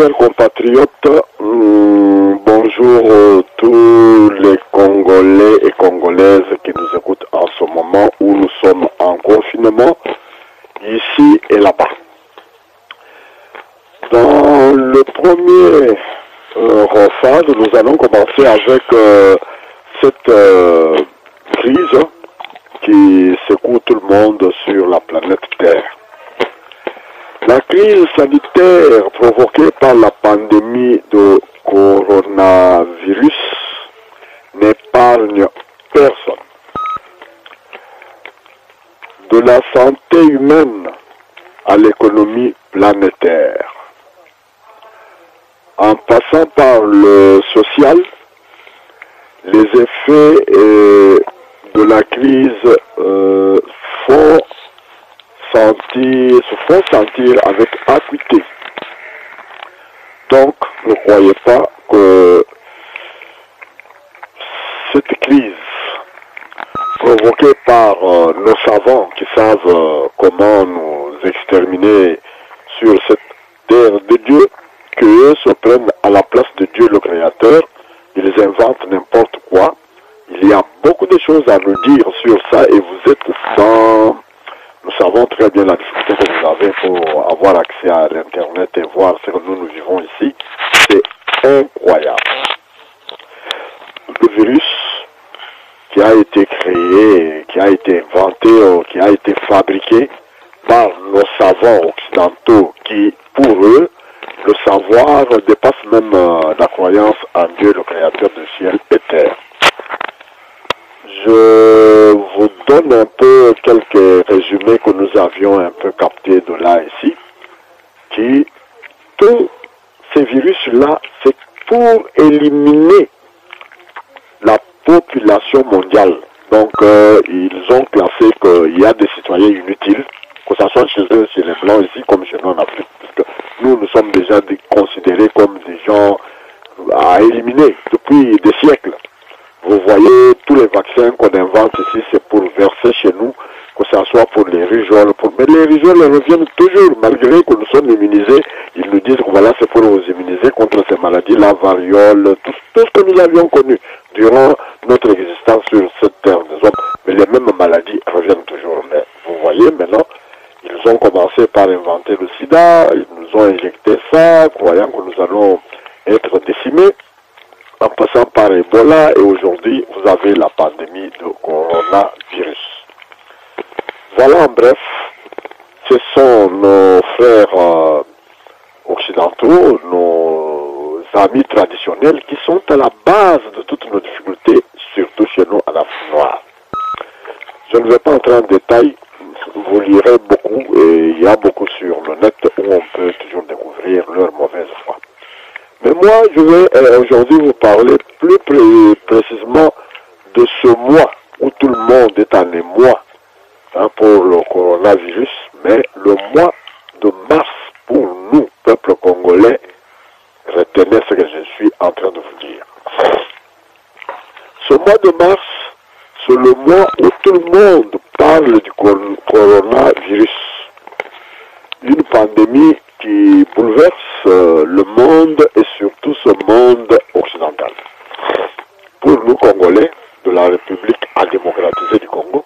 Chers compatriotes, bonjour tous les Congolais et Congolaises qui nous écoutent en ce moment où nous sommes en confinement, ici et là-bas. Dans le premier phase, nous allons commencer avec cette crise qui secoue tout le monde sur la planète Terre. La crise sanitaire provoquée par la pandémie de coronavirus n'épargne personne. De la santé humaine à l'économie planétaire. En passant par le social, les effets de la crise se font sentir avec acuité. Donc, ne croyez pas que cette crise provoquée par nos savants qui savent comment nous exterminer sur cette terre de Dieu, qu'eux se prennent à la place de Dieu le Créateur, ils inventent n'importe quoi. Il y a beaucoup de choses à nous dire sur ça et vous êtes dans... Nous savons très bien la difficulté que vous avez pour avoir accès à l'Internet et voir ce que nous vivons ici. C'est incroyable. Le virus qui a été créé, qui a été inventé, qui a été fabriqué par nos savants occidentaux qui, pour eux, le savoir dépasse même la croyance en Dieu, le Créateur du ciel et terre. Je vous donne un peu quelques résumés que nous avions un peu captés de là ici, qui, tous ces virus-là, c'est pour éliminer la population mondiale. Donc, ils ont classé qu'il y a des citoyens inutiles, que ce soit chez eux, chez les Blancs ici, comme chez nous en Afrique. Parce que nous sommes déjà considérés comme des gens à éliminer depuis des siècles. Vous voyez, tous les vaccins qu'on invente ici, c'est pour verser chez nous, que ce soit pour les rougeoles. Mais les rougeoles reviennent toujours, malgré que nous sommes immunisés. Ils nous disent que voilà, c'est pour vous immuniser contre ces maladies, la variole, tout ce que nous avions connu durant notre existence sur cette terre des hommes. Mais les mêmes maladies reviennent toujours. Mais vous voyez, maintenant, ils ont commencé par inventer le sida, ils nous ont injecté ça, croyant que nous allons être décimés, en passant par Ebola, et aujourd'hui, vous avez la pandémie de coronavirus. Voilà, en bref, ce sont nos frères occidentaux, nos amis traditionnels, qui sont à la base de toutes nos difficultés, surtout chez nous en Afrique noire. Je ne vais pas entrer en détail, vous lirez beaucoup, et il y a beaucoup sur le net où on peut toujours découvrir leur mauvaise foi. Mais moi, je vais aujourd'hui vous parler plus précisément de ce mois où tout le monde est en émoi pour le coronavirus, mais le mois de mars pour nous, peuple congolais, retenez ce que je suis en train de vous dire. Ce mois de mars, c'est le mois où tout le monde parle du coronavirus, une pandémie qui bouleverse le monde et surtout ce monde occidental. Pour nous Congolais de la République à démocratiser du Congo,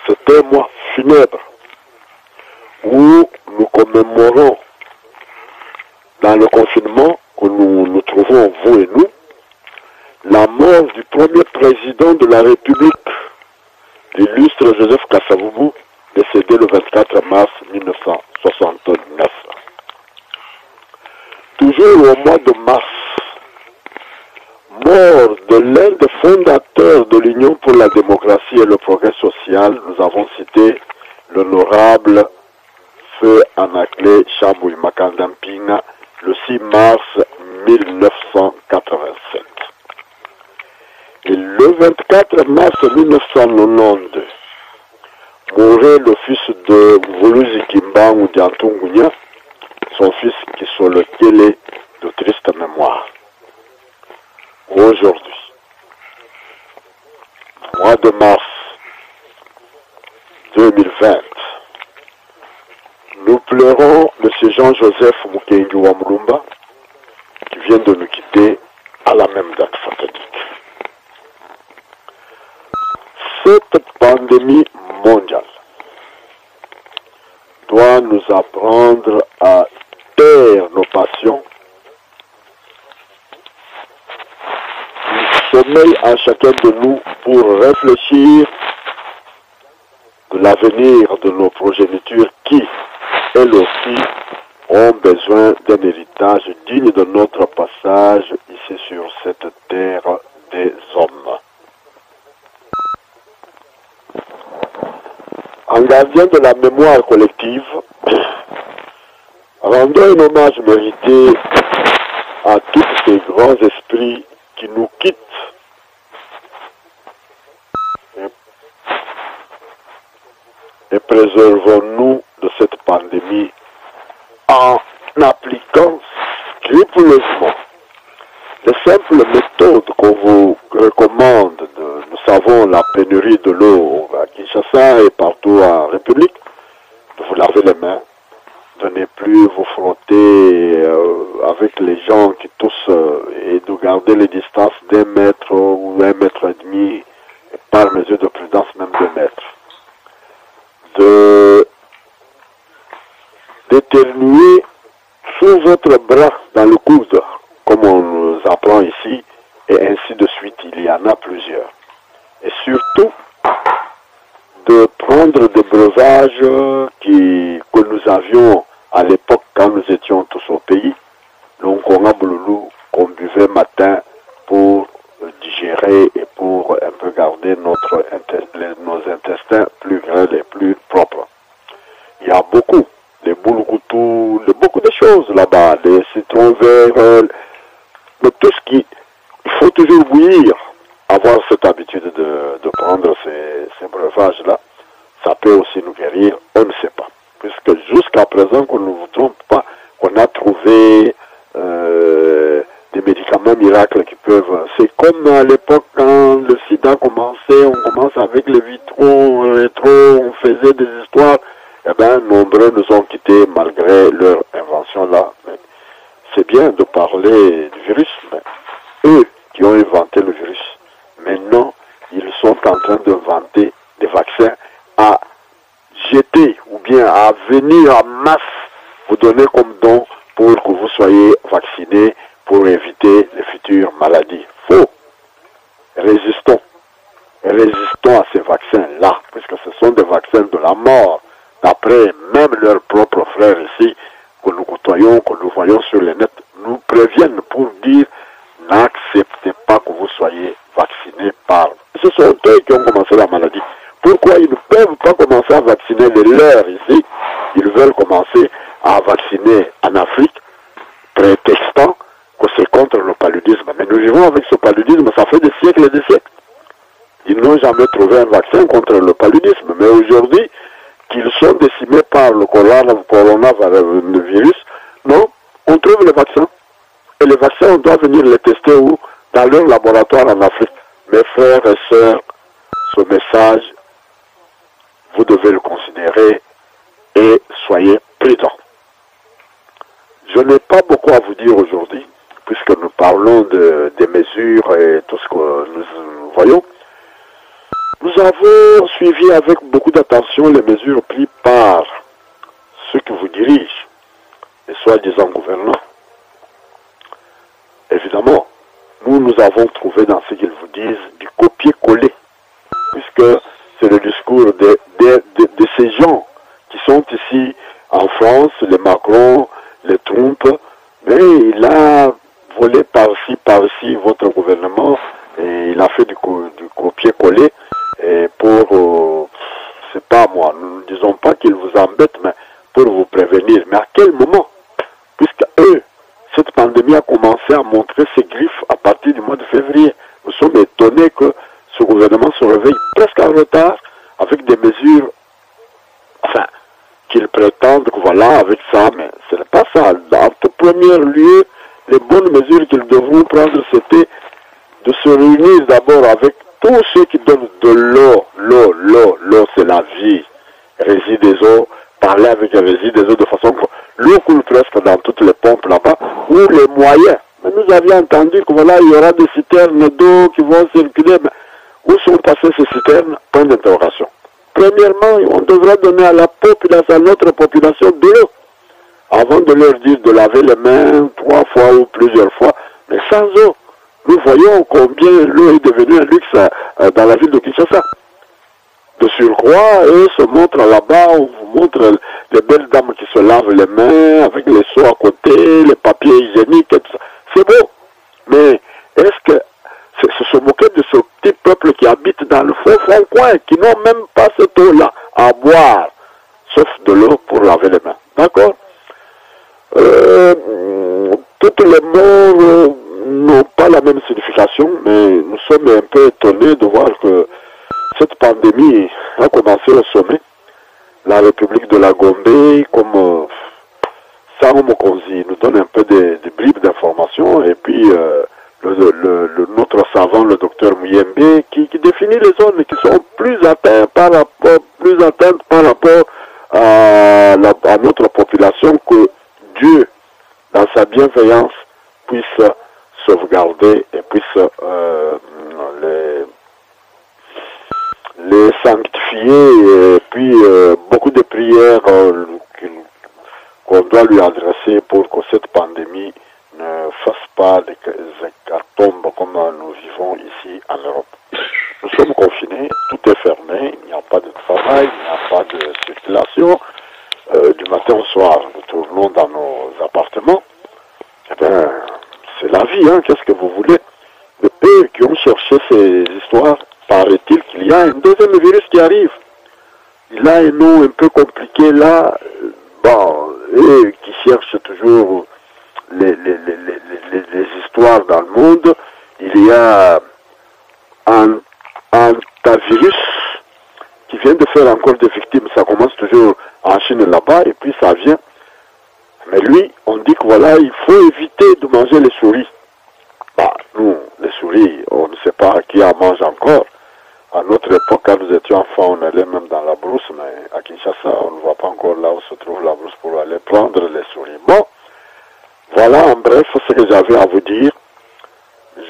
c'est un mois funèbre où nous commémorons dans le confinement que nous trouvons, vous et nous, la mort du premier président de la République, l'illustre Joseph Kasavubu, décédé le 24 mars 1969. Toujours au mois de mars, mort de l'un des fondateurs de l'Union pour la démocratie et le progrès social, nous avons cité l'honorable Feu Anaclé Chambouy Makandampinga le 6 mars 1987. Et le 24 mars 1992, mourait le fils de Voluzi Kimbangu Diantungunya, son fils qui sont le télé de triste mémoire. Aujourd'hui, mois de mars 2020, nous pleurons le M. Jean-Joseph Mukengi Wamulumba, qui vient de nous quitter à la même date fatidique. Cette pandémie mondiale doit nous apprendre à taire nos passions, du sommeil à chacun de nous pour réfléchir de l'avenir de nos progénitures qui, elles aussi, ont besoin d'un héritage digne de notre passage ici sur cette terre des hommes. En gardien de la mémoire collective, rendons un hommage mérité à tous ces grands esprits qui nous quittent et préservons-nous de cette pandémie en appliquant scrupuleusement les simples méthodes qu'on vous recommande. Nous savons la pénurie de l'eau à Kinshasa et partout en République, de vous laver les mains, de ne plus vous frotter avec les gens qui toussent et de garder les distances d'1 mètre ou 1,5 mètres et par mesure de prudence même 2 mètres. D'éternuer sous votre bras dans le coude, comme on nous apprend ici, et ainsi de suite, il y en a plusieurs. Et surtout, de prendre des breuvages que nous avions à l'époque quand nous étions tous au pays, l'onkonga bouloulou qu'on buvait matin pour digérer et pour un peu garder nos intestins plus gras et plus propres. Il y a beaucoup, les boulgoutou, beaucoup de choses là-bas, les citrons verts, mais tout ce qui... Il faut toujours bouillir, avoir cette habitude de prendre ces breuvages-là. Ça peut aussi nous guérir, on ne sait pas. Puisque jusqu'à présent, qu'on ne vous trompe pas, qu'on a trouvé des médicaments miracles qui peuvent... C'est comme à l'époque quand le sida commençait, on commence avec les vitraux, rétro, on faisait des histoires. Eh bien, nombreux nous ont quittés malgré leur invention-là. C'est bien de parler du virus, mais eux qui ont inventé le virus, maintenant, ils sont en train d'inventer des vaccins à jeter ou bien à venir en masse vous donner comme don pour que vous soyez vaccinés pour éviter les futures maladies. Faux. Résistons. Résistons à ces vaccins-là, puisque ce sont des vaccins de la mort. D'après même leurs propres frères ici, que nous côtoyons, que nous voyons sur les nets, nous préviennent pour dire n'acceptez pas que vous soyez vaccinés par... Ce sont eux qui ont commencé la maladie. Pourquoi ils ne peuvent pas commencer à vacciner les leurs ici? Ils veulent commencer à vacciner en Afrique, prétextant que c'est contre le paludisme. Mais nous vivons avec ce paludisme, ça fait des siècles et des siècles. Ils n'ont jamais trouvé un vaccin contre le paludisme. Mais aujourd'hui, qu'ils sont décimés par le coronavirus, non, on trouve les vaccins. Et les vaccins, on doit venir les tester où? Dans leur laboratoire en Afrique. Mes frères et sœurs, ce message, vous devez le considérer et soyez prudents. Je n'ai pas beaucoup à vous dire aujourd'hui, puisque nous parlons des mesures et tout ce que nous voyons. Nous avons suivi avec beaucoup d'attention les mesures prises par ceux qui vous dirigent, les soi-disant gouvernants. Évidemment, nous avons trouvé dans ce qu'ils vous disent du copier-coller, puisque c'est le discours de ces gens qui sont ici en France, les Macron, les Trump, mais il a volé par-ci votre gouvernement, et il a fait du copier-coller, et pour, c'est pas moi, nous ne disons pas qu'ils vous embêtent, mais pour vous prévenir. Mais à quel moment? Puisque eux, cette pandémie a commencé à montrer ses griffes à partir du mois de février. Nous sommes étonnés que ce gouvernement se réveille presque en retard avec des mesures, enfin, qu'ils prétendent que voilà, avec ça, mais ce n'est pas ça. En tout premier lieu, les bonnes mesures qu'ils devront prendre, c'était de se réunir d'abord avec tous ceux qui donnent de l'eau. L'eau, c'est la vie. Rési des eaux, parler avec les rési des eaux de façon que l'eau coule presque dans toutes les pompes là-bas, ou les moyens. Mais nous avions entendu que voilà, il y aura des citernes d'eau qui vont circuler. Mais où sont passées ces citernes? Point d'interrogation. Premièrement, on devrait donner à la population, à notre population, de l'eau. Avant de leur dire de laver les mains 3 fois ou plusieurs fois, mais sans eau. Nous voyons combien l'eau est devenue un luxe dans la ville de Kinshasa. De surcroît, eux se montrent là-bas, on vous montre les belles dames qui se lavent les mains avec les seaux à côté, les papiers hygiéniques et tout ça. C'est beau. Mais est-ce que c'est se moquer de ce petit peuple qui habite dans le fond coin, qui n'ont même pas cette eau-là à boire, sauf de l'eau pour laver les mains. D'accord? Toutes les morts n'ont pas la même signification, mais nous sommes un peu étonnés de voir que cette pandémie a commencé au sommet. La République de la Gombe, comme Sam Mokonzi, nous donne un peu des bribes d'informations, et puis notre savant, le docteur Muyembe, qui définit les zones qui sont plus atteintes par rapport à notre population, que Dieu, dans sa bienveillance, puisse sauvegarder et puisse les sanctifier, et puis beaucoup de prières qu'on doit lui adresser pour que cette pandémie ne fasse pas des hécatombes comme nous vivons ici en Europe. Nous sommes confinés, tout est fermé, il n'y a pas de travail, il n'y a pas de circulation. Du matin au soir, nous tournons dans nos appartements. Eh bien, c'est la vie, hein, qu'est-ce que vous voulez? De eux qui ont cherché ces histoires, paraît-il qu'il y a un deuxième virus qui arrive. Il a un nom un peu compliqué là, bon, eux qui cherchent toujours les histoires dans le monde, il y a un virus qui vient de faire encore des victimes. Ça commence toujours en Chine là-bas et puis ça vient. Mais lui, on dit que voilà, il faut éviter de manger les souris. Bah, nous, les souris, on ne sait pas qui en mange encore. À notre époque, quand nous étions enfants, on allait même dans la brousse, mais à Kinshasa, on ne voit pas encore là où se trouve la brousse pour aller prendre les souris. Bon, voilà en bref ce que j'avais à vous dire.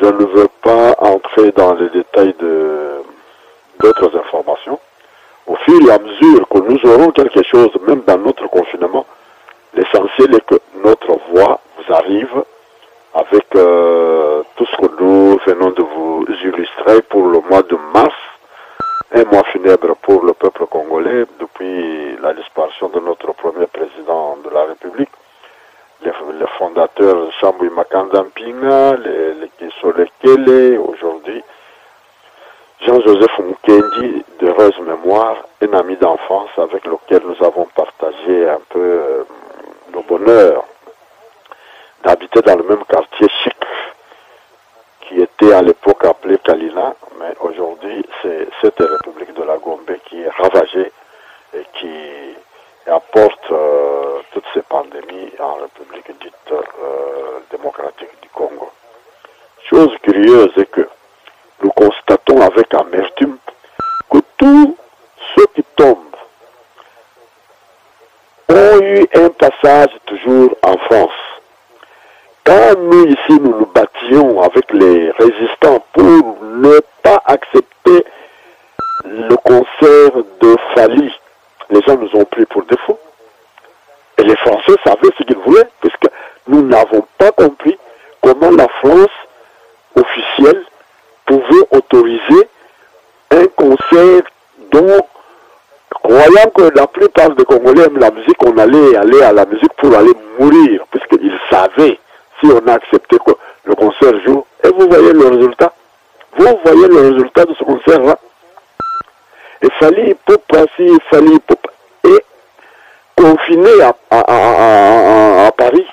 Je ne veux pas entrer dans les détails d'autres informations. Au fur et à mesure que nous aurons quelque chose, même dans notre confinement, l'essentiel est que notre voix vous arrive avec tout ce que nous venons de vous illustrer pour le mois de mars, un mois funèbre pour le peuple congolais depuis la disparition de notre premier président de la République, les fondateurs Sambui Makanda Mpinga, les Kisolekele, aujourd'hui Jean-Joseph Mukendi, d'heureuse mémoire, un ami d'enfance avec lequel nous avons partagé un peu le bonheur d'habiter dans le même quartier chic qui était à l'époque appelé Kalina, mais aujourd'hui c'est cette République de la Gombe qui est ravagée et qui apporte toutes ces pandémies en République dite démocratique du Congo. Chose curieuse est que nous constatons avec amertume que tous ceux qui tombent ont eu un passage toujours en France. Quand nous ici nous nous battions avec les résistants pour ne pas accepter le concert de Fali, les gens nous ont pris pour défaut. Et les Français savaient ce qu'ils voulaient, puisque nous n'avons pas compris comment la France officielle pouvait autoriser un concert dont, croyant que la plupart des Congolais aiment la musique, on allait aller à la musique pour aller mourir, puisqu'ils savaient si on a accepté que le concert joue. Et vous voyez le résultat. Vous voyez le résultat de ce concert-là. Et Fali Ipupa, si Fali Ipupa est confiné à Paris,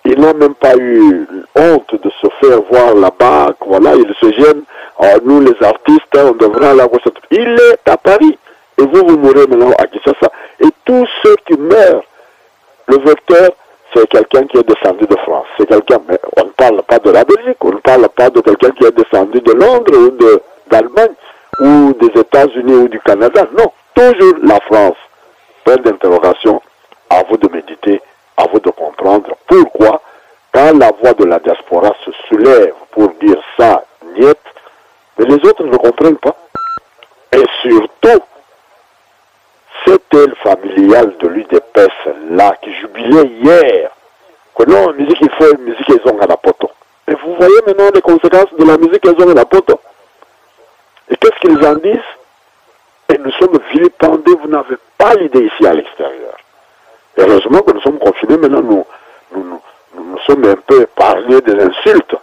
il n'a même pas eu honte de se faire voir là-bas. Voilà, il se gêne. Oh, nous, les artistes, on devrait aller voir ça. Il est à Paris. Et vous mourrez maintenant à Kinshasa. Et tous ceux qui meurent, le vecteur, c'est quelqu'un qui est descendu de France. C'est quelqu'un, mais on ne parle pas de la Belgique, on ne parle pas de quelqu'un qui est descendu de Londres ou d'Allemagne ou des États-Unis ou du Canada. Non, toujours la France. Point d'interrogation à vous de méditer, à vous de comprendre pourquoi, quand la voix de la diaspora se soulève pour dire ça, niet, mais les autres ne comprennent pas. Et surtout, cette aile familiale de l'UDPS là, qui jubilait hier, que non, musique il faut, musique ils ont à la poto. Et vous voyez maintenant les conséquences de la musique qu'ils ont à la poto. Et qu'est-ce qu'ils en disent? Et nous sommes vilipendés, vous n'avez pas l'idée ici à l'extérieur. Heureusement que nous sommes confinés, maintenant nous sommes un peu épargnés des insultes,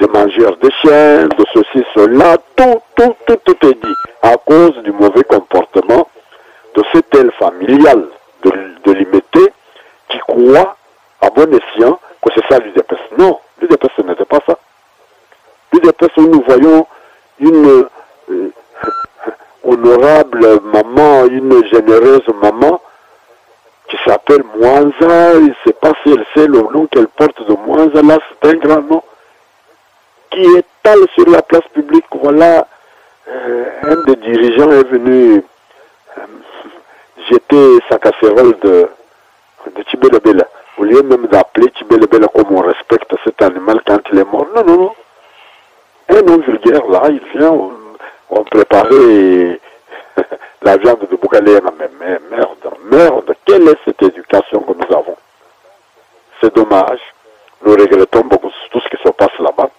des mangeurs de chiens, de ceci, cela, tout est dit à cause du mauvais comportement de cette aile familiale de l'IMT qui croit à bon escient que c'est ça l'UDPS. Non, l'UDPS ce n'était pas ça. L'UDPS, nous voyons une honorable maman, une généreuse maman qui s'appelle Mwanza. Je ne sais pas si elle sait le nom qu'elle porte de Mwanza. Là, c'est un grand nom qui étale sur la place publique. Voilà, un des dirigeants est venu jeter sa casserole de Tibelebele. Au lieu même d'appeler Tibelebele comme on respecte cet animal quand il est mort. Non. Un homme vulgaire, là, il vient, on préparait la viande de Boukalena. Mais merde, quelle est cette éducation que nous avons? C'est dommage. Nous regrettons beaucoup tout ce qui se passe là-bas.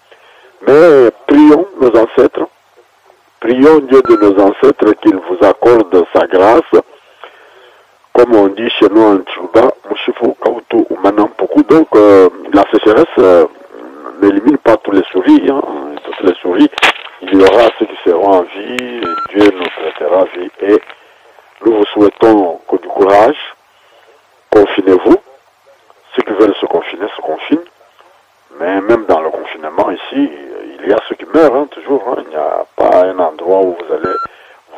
Mais prions nos ancêtres. Prions Dieu de nos ancêtres qu'il vous accorde sa grâce. Comme on dit chez nous en Tchouba, Mouchifou, Kautu, Manampoku. Donc, la sécheresse n'élimine pas tous les souris. Toutes les souris, il y aura ceux qui seront en vie. Dieu nous traitera vie. Et nous vous souhaitons que du courage. Confinez-vous. Ceux qui veulent se confiner se confinent. Mais même dans le confinement ici, il y a ceux qui meurent, toujours. Il n'y a pas un endroit où vous allez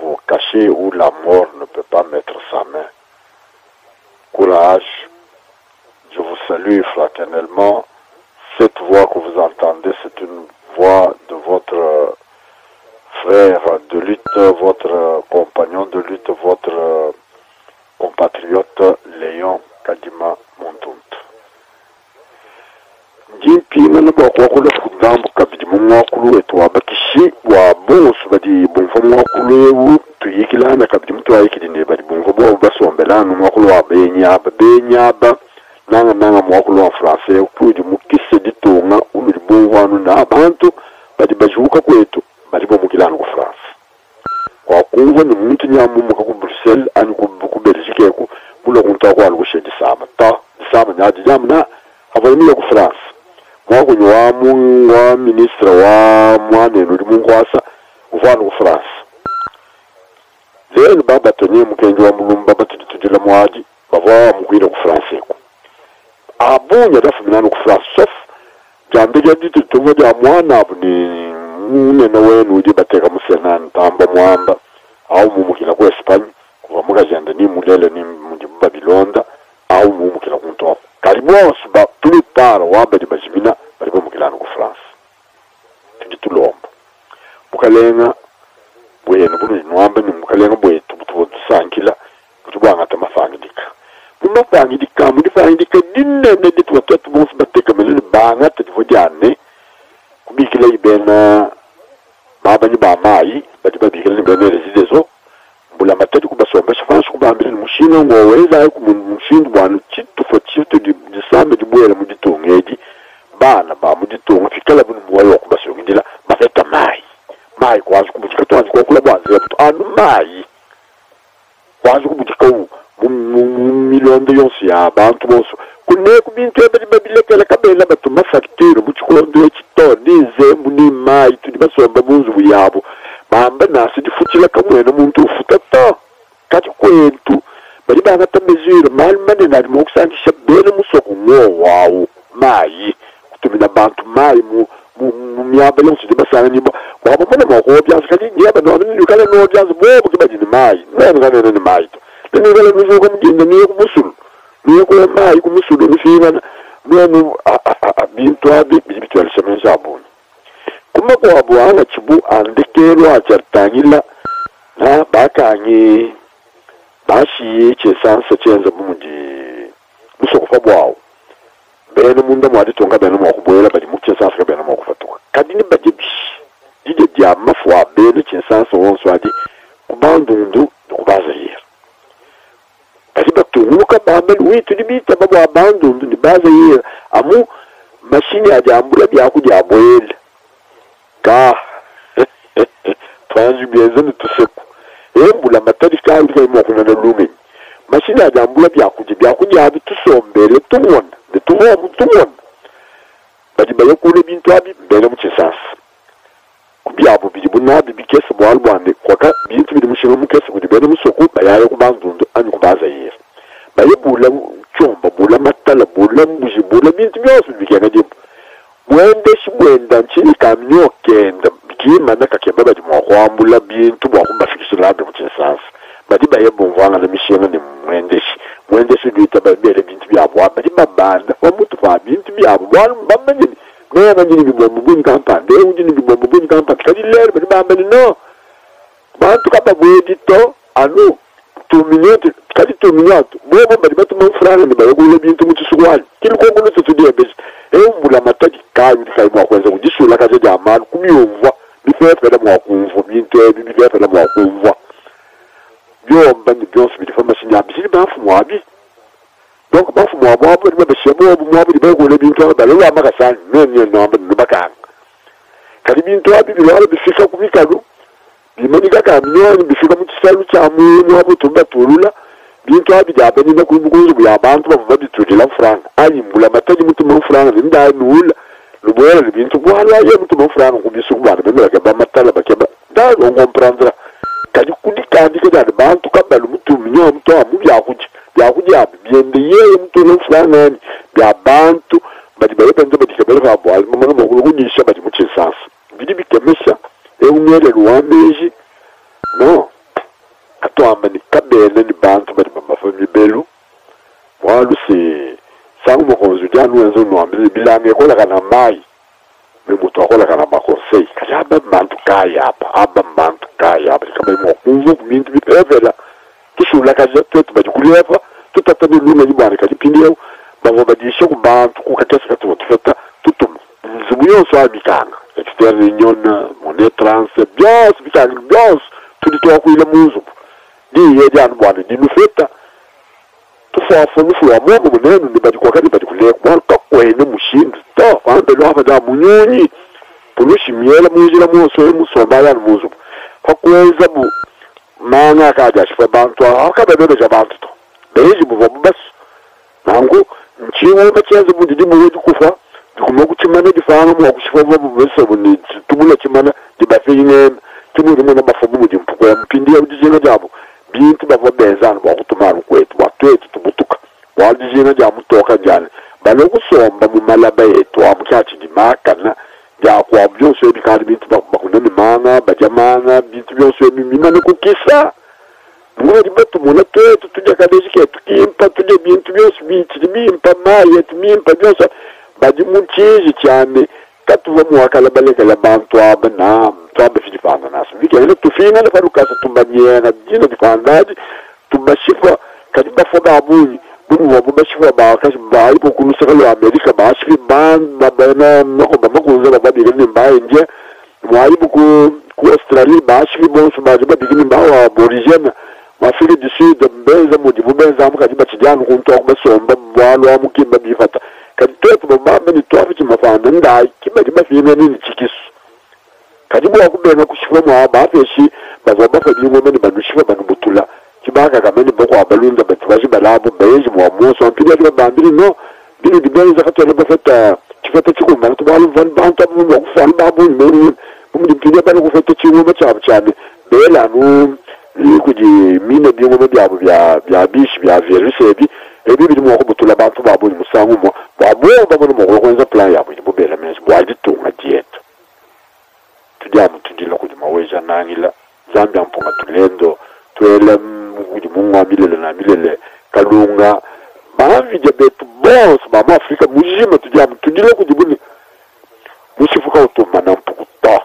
vous cacher, où la mort ne peut pas mettre sa main. Courage. Je vous salue fraternellement. Cette voix que vous entendez, c'est une voix de votre frère de lutte, votre compagnon de lutte, votre compatriote Léon Kadima Montunt. Jimpi na bakwakulo kudambu kabidi mumwakulu wetu wabakishi wa bonsu badi bonfo mwakulu ewu tuyikilana kabidi mtu ayikidine badi bonfo bo basombelana mwakulu wa benyaba nanga mwakulu wa français kudi mukise ditonga ulu bonwanu na abantu badi bajuka kwetu badi bomukilana ku France kwa kuva ni muntu nyamu muka ku Bruxelles ani ku Belgique ku bulo kunta kwa alugushe disama nyaji jamna abayimile ku France mwakunyi wa ministre wa mwanenu uri munkwasa uvana ku France lero baba tonye mukenje wa mulumba batutujula mwaji bava mukwira ku France ko abunya dafuminana ku France sauf jambe jaditi tuvo ja mwana abuni unene wenu uje bateka musenani tamba mwamba au mumukila ku Espagne kuva mugajenda ni mulele ni mu Babilonda au mumukila ku Ntopo karibos ba plupart wabadi bajimina bali bomukilana ku France tujitulomba bukalenga bwenu bunu nwamba ni bukalenga bwetu tusankila kutubanga tamafangidika mumafangidika mudifangidika dinne ne ditwatatu bonse bateka melene banga tujojane kubikila ibena babani ba mai badi babikila ni bene residezo bula matatu kubasomba France kubambira ni mushino ngoweza ku mushindu bwana chitu fo chitu di sambe di bwela muditongeji bana ba muditonga fikala bunu mwayo kubasongindila bafeta mai kwazi kubujika twanzi kwa kula bwanzi yabuto anu mai kwazi kubujika milonde yonsi ya bantu bonso kunne kubintu ebedi babilekela kabela batu mafacture buchikondo ekito dize muni mai tudi basomba bunzu buyabo bamba nasi difutila kamwena muntu ufutata kati kwetu bali bangata mesure mal mane nali mokusandisha bene musoko ngo wawo mai kutumina bantu mai mu myaba yonse dibasana nibo kwabo mane mako byanze kali nyaba no ni kala no byanze bobo kibadi ni mai nene kala ni mai to nene kala ni ko mjinde ni ko musul ni ko mai ko musul ni fina no bintu abi bitu al semenza abuni kuma ko abuana chibu andekelo achartangila na bakanye bashi chesansa chenza bumuji musokufa bwawo bene munda mwadi tonga bene mwakuboyela bali mukinsansa bene mwakufatuka kadini baje dije dia mafwa bene kinsansa wonso adi kubandundu kubaza yera bali batumuka bambali witu libita babo abandundu ni baza yera amu mashini ajambula byakuja aboyela ka twanju byezeni tuseku embula matari kandi kai mwakuna na lumenyi mashini ajambula byakuja abi tusombele tubona tubona badi bayo kule bintu abi mbele mukinsansa kubyabo biri bunabi bikese bwalwane kwaka bintu biri mushiro mukese kudi bene musoku bayaye kubandundu ani kubaza yera baye bula chomba bula matala bula mbuji bula bintu byose bikena dimbu mwenda nchini kamnyo kenda bikima nakakemba badi mwakwambula bintu bwakumbafikisila abi mukinsansa badi baye bumvanga na mishena ni mwendeshi duita babele bintu byabo abadi babanda bamutu fa bintu byabo bamanyini nena njini bibombo buni kampande njini bibombo buni kampande kadi lere badi bambani no bantu kaba bwedito anu 2 minutes kadi 2 minutes bobo badi batu mfrana ni bayogule bintu mutusugwali kili kongono tutudia besi mbula mataki kayu kai mwakwenza kujisula kaje jamani kumiyova bifefela mwakumva bintu ebi bifefela mwakumva byomba ni byose birifa mashini abisiri bafu mwabi donc bafu mwabo abo ni babeshebo mwabo ni bagole bintu abalo amakasani nene nomba nubakanga kali bintu abi bilalo bifika kubikalu bimani kaka myoni bifika mukisalu kya muntu abo tumbatulula bintu abi byabani na kubukunzu byabantu bavuga bitudila franga ayi mbula mataji mutu mu franga ndai nula lubola bintu bwala ye mutu mu franga kubisukubana bemera ke bamatala bakeba da ngomprandra kadi kudikandi ke dali bantu kabalu mutu minyo mutu amu byakuja byende ye mutu mu franga ni byabantu badi baye bende badi kebele babo alimo mo kunyisha badi mukinsansa bidi bikemesha umwere ruwambeji no atwamba ni kabele ni bantu badi mafami belu walusi sangu mokonzu janu enzo nwambe bilange kola kana mai memutu akola kana makonsei kajaba bantu kaya hapa kama mo kunzo mintu bivela tushula kaje twetu badi kulefa tutatani lume nyibane kadi pindiyo bavo badi shoku bantu kukatesa katu tufeta tutum zubuyo so abikanga externe union monnaie trans bios bikanga bios tuditoa kuile muzu ni yejana bwana dinufeta tufafa nufu wa momo munenu ni badi kwa kadi badi kuleka bwana kakwene mushindu to wambe lwava da munyonyi pulushi miela mujila muso musomba muzu kwakweza bu manga kaja shifa bantu akabebe ja bantu to beji buvo bas nangu nchiwo bachenze budidi muwedi kufa kumoku chimana difanga mu akushifa babu bese buni tumula chimana dibafine tumuri mona bafobu mu dimpuko ya mpindi ya udijena jabo bintu bavo bezana bakutumana kwetu batwetu tubutuka wadijena jamu toka jana baloku somba mu malaba yetu amukyachi dimakana ja kwa byose bikari bintu bakunani manga bajamana bintu byose bimina ne kukisa mwari batu muna twetu tujya kadeji ketu kimpa tujya bintu byose bimpa maye tumimpa byose badi munchiji cyane katuva mu wakala baleka la bantu abana twaba filifana naso bikele tufina na farukasa tumbanyena dino difandaji tubashifa kadi bafoga abuni bumu wabu bashifa bakashi bayi ko kumusakalo Amerika bashi banda bana nako bamakuza babiri ni mbaye nje mwayi ku Australia bashi bonso baje babiri mbawa aborigene mafiri du sud mbeza mu dibubenza mu kadi batijana kunto kubasomba bwalo amukimba bifata kadi twetu bamba ni twafi mafanda ndai kibadi bafina ni chikisu kadi bwa kubenga kushifa mwa bafeshi bazaba fadi ngome ni banushifa banubutula kibaka kameni boko abalunda batwaji balabo beji mwa muso ampili ya bambiri no bili dibenza katwa bafata kifata chikumba tubalo van banta mu kufana babu ni mu dimpili bana kufata chikumba cyane bela nu kuji mine byongome byabo bya bishi bya virusebi ebi biri mu kubutula bantu babo ni musangu mo babo babo mu kwenza plan yabo ni bobela menzi bwaji tunga dieta tujamu tujila kuji maweja nangila zambia mpunga tulendo twele kuji mungu milele kalunga bavi jabetu boss mama Afrika mujima tujamu tujila kuji buni musifuka utuma na mpukuta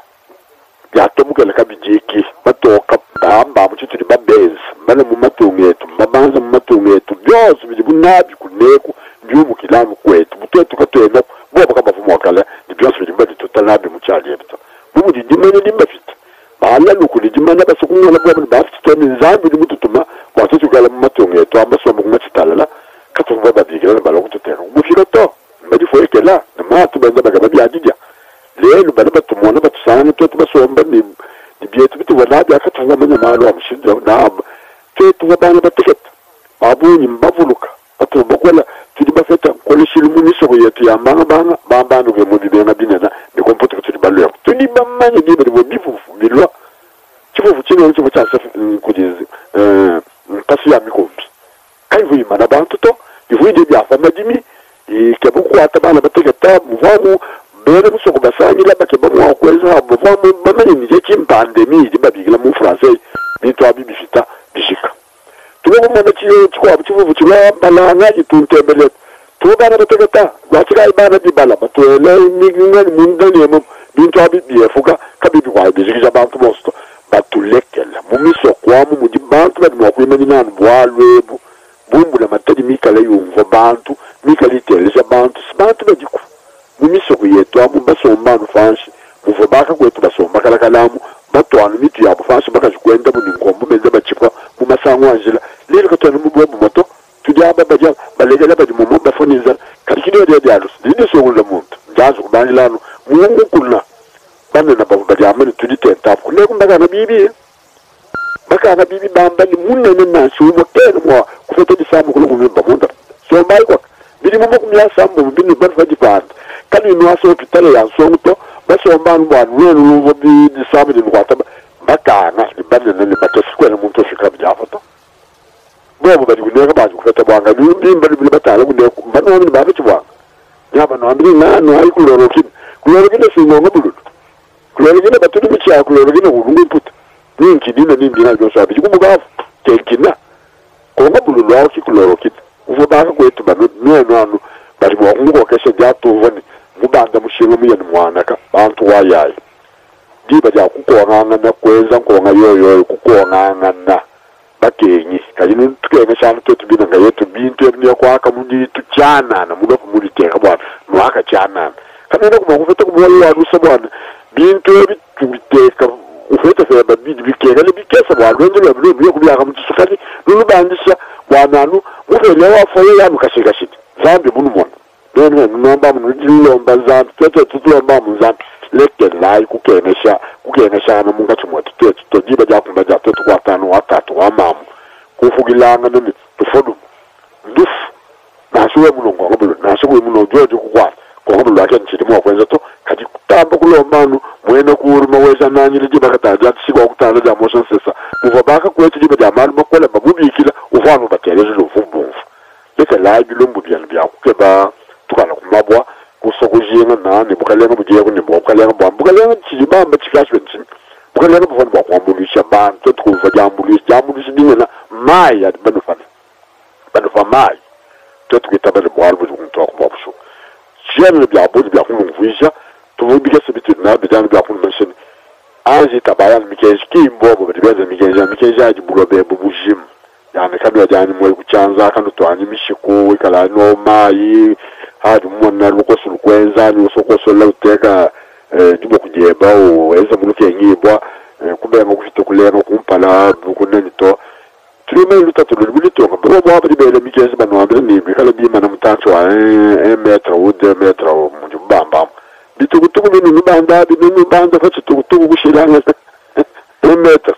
ya tomukele kabijiki batoka bamba muchitu ni babezi mbana mu matungo yetu mbabanza mu matungo yetu byose biri bunabi kuneko byumu kilamu kwetu butetu katwenda boba kama vumo kala ni byose biri mbadi tutalabi mu cyali yebito bubu dijimene nimba fita bala nuko dijimene basukumwa la boba bafite toni zambi ni mututuma watu kala mu matungo yetu ambaso mu machitalala katu boba bigira bala kututera mufiro to mbadi foyekela na matu benza bagaba byadija lelo bala batumona batusana tutu basomba ni bietu bitu wanabi akatanga manya malo amushinja na tetu wabana batiket babunyi mbavuluka atu bakwela tuli bafeta kolishili muniso yetu ya banga bamba no gemudi bena binena ni kompoto tuli balwa tuli bamanya gibe bo bifu bilwa chifu chino chifu cha kujizi pasi ya mikombi kai vuyi mana bantu to ivuyi de bya fama jimi ikebuku atabana batiketa muvamu bere musoko basangi la bakeba mwa kweza bavumu bamanye nije chimpandemi jibabigila mu français bito abibifita bishika tubo mwana chiyo chikwa chivuvu chila bala ngaji tuntembele tubo bana bategeta gwachika ibana dibala batwele migingani mundani mu bintu abibiyefuka kabibi kwa bijikija bantu bosto batulekela mumiso kwamu mu dibantu badi mwa kwimeni nanu bwalwebu bumbula matadi mikala yumva bantu mikala iteleza bantu badiku mumisoko yetu amu basombanu fanshi muvo baka kwetu basomba kalamu batwana mitu yabo fanshi bakazikwenda mu ningombo meza bachipwa mu masango anjila lelo katwana mu bobo moto tujaba baja balegela badi mu momba foniza kalikino de dialos dinde sogula muntu njazo kubani lano mungu kulna bane na babu badi amene tuditenta kune kumbaga na bibi baka na bibi bamba ni munene na shubo tena mwa kufete disamu kulu kumba munda so mai kwa bidi mu kumya sambo bini barfa dipanda kani no aso pitale ya sonto basombanu bwa nwenu luvo bi disamu ni kwata bakana ibane ne batosiko na muntu shika byafoto bobo badi kuneka baje kufeta bwanga bimba bili batala kuneka bano ni babe chwa nyaba no ambiri no ai kulorokin singo ngabulu kulorokine batuli bicha kulorokine ulungu puta ninki dina nimbina byo sabi kumugafu tenkina ko ngabulu lwa ki kulorokine uvo baka kwetu bano no bari bwo ngo keshe jato voni mubanda mushiro muyani mwanaka bantu wayayi diba ja kukonanga na kweza nkonga yoyo kukonanga na bakenyi kayinu tukenga cyane tetu bina ngayetu bintu ebniyo kwaka mundi tucyana na muba kumuliteka bwana nwaka cyana kanena kuma kufete kumwoyo warusa bwana bintu ebitubiteka ufete feba bikega libikesa bwana ndelo byo kubyaka mutusukali lulubandisha bwananu mufele wafoye yanu kashigashiti zambi munumona none nomba munulomba zambi tutulomba muzambi leke lai kukenesha na munga chimoto tujiba jakumba jato tukwatano watatu wamamu kufugilanga nemi tufodu ndufu nasuwe mulongo ngabulu nasuwe muno jojo kukwata ngabulu lake nchirimo kwenza to kati kutamba kulombanu mwene kuruma weza nanyire jiba kataja tsikwa kutanda ja motion sesa muva baka kwetu jiba ja mali makola babubikila uvanu batereje luvumbu leke lai bilombu bya kukeba tukana kumabwa kusokujenga nani bukalenga bugiye kunimbo bukalenga chibamba chikashi benchi bukalenga bufana bakwamulisha bantu tukuva jambulisha dingena mai ya banufana mai tukita bale bwalbu kuntoka kubabusho jene bya bodi bya kumvuisha tuvubike sibitu na bijana bya kummention anji tabayan mikeji kimbobo bidibeza mikeji aji bulobe bubujim yani kabya jani mwe kuchanza kanu twani mishiku ikala no mai hadi mwana lukoso lukwenza lusokoso lauteka jibo kujeba weza muluke ngibwa kubenga kufite kulenga kumpala bukuneni to tulime lutatu lulito ngabo bwa bele mikezi banwambire ni bikala bima na mutancho wa 1 metre ou 2 metre mu jubamba bitugutugu binu nubanda binu banda fatitugutugu gushiranga 1 metre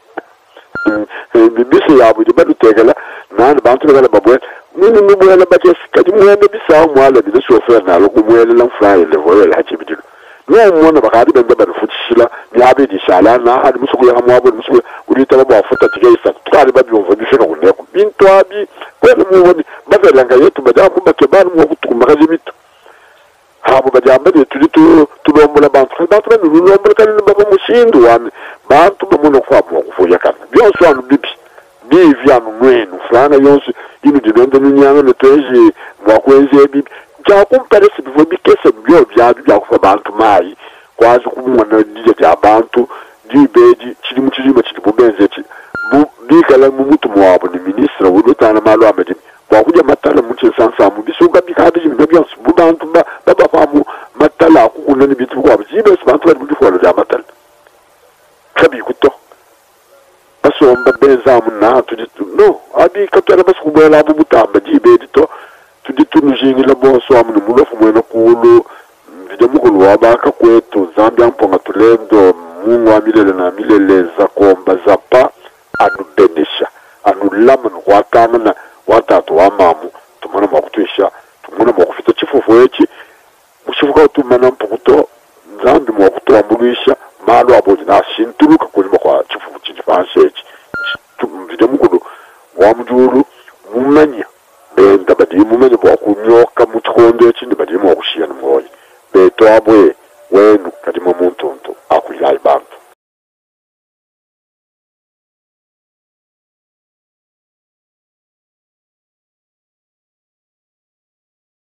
bibisi yabu jibadu tegala nani bantu bagala babwe nini mubwela bakes kadi mwende bisawo mwala bizo chauffeur na lo kumwele la mfraye le voyela hachibidilu no mwana bakadi bende barufutishila nyabe di shala na hadi musuku ya mwabo musuku ulita baba wafuta tigeisa twali babi umva bifika kuneko bintu abi kwele muwoni bavelanga yetu badamu bakebana mu kutukumakaje bitu habo bajamba de tulombola bantu banu lulombola kandi baba mushindu wani bantu bamuno kwabo kufuya kana byose wanu bibi bivyanu mwenu fulana yonse inu dibende nyanga netweje mwakwenze bibi jakumperese bivo bikese byo bya kufa bantu mai kwazi kumwana dije bya bantu dibeji kiri mu kirimo kiri bubenze ki bikala mumutu mwabo ni ministra wulutana malo amedi bwakuja matala muche sansa mu bisuka bikadi jimbe byansu bubantu baba famu matala akukuna ni bitu kwa bibe sibantu bali mutu kwa matala kabi kuto basomba beza munna tuditu no abi katwala basukubela bubutamba jibe dito tuditu nujingila bonso amunu mulofu mwena kuulu vide mukulu wabaka kwetu Zambia mponga tulendo mungu wa milele na milele za komba zapa anu benisha anu lamanu wakangana watatu wa mamu tumana mwakutuisha tumana mwakufita chifufu echi mushifuka utumana mpukuto Zambi mwakutoa mbulisha malo abodi na shintuluka kulima kwa chifufu chijifansi echi vide mukulu wa mjuru mumanya benda badi mumanya mwakunyoka mutikondo echi ndi badi mwakushia na mwoyi beto abwe